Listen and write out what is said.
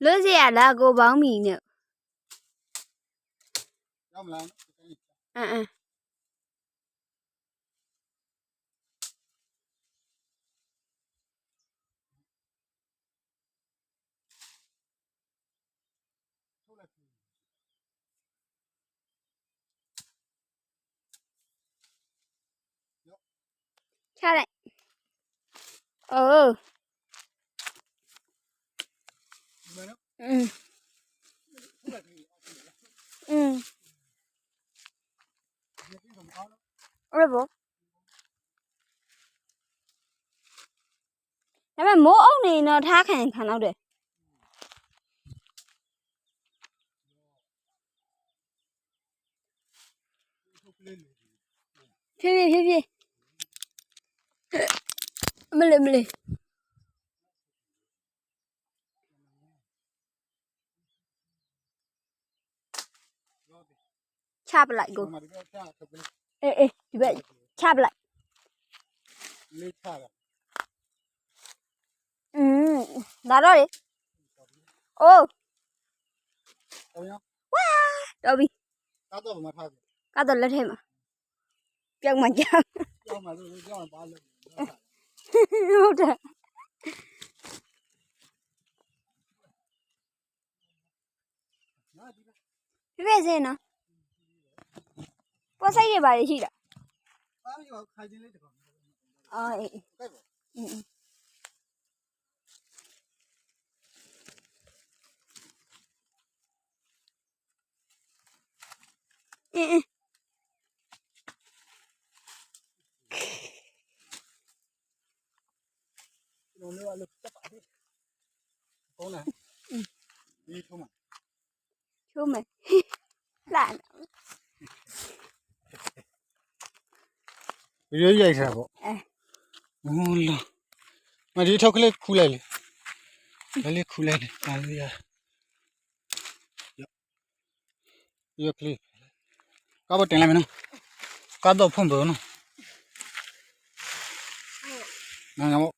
လို့စီရလားကိုပေါင်းမီနဲ့ရောက်မလားချလိုက်အိုးအဲ့ဘောဒါပေမဲ့မိုးအုပ်နေတော့ထားခံတော့တယ်ဖြည်းဖြည်းမလေးချပလိုက်ကိုအေးဒီဘက်ချပလိုက်လေးချတာလာတော့လေအိုးဝါတော်ပြီကတော့မထားဘူးကတော့လက်ထဲမှာပြောင်းမှကြောက်ကြောက်မှလို့ကြောက်ပါလို့ဟုတ်တယ်ပြည့်စင်နော်ပေါ်ဆိုင်ရပါလေရှိတာအားရောခိုင်ခြင်းလေးတကောင်အေးခဲ့ပါလုံးလေးအလုပ်တက်ပါတယ်ကောင်းလားဒီထုံးမှာချိုးမယ်လာဗီဒီယိုရိုက်ထားပေါ့ဟုတ်လားမဒီထောက်ကလေးခူးလိုက်လေလေးခူးလိုက်လေဒါလေးရကလေးကားတင်လိုက်မယ်နော်ကားတော့ဖုန်းပေါ်နော်ငါငါ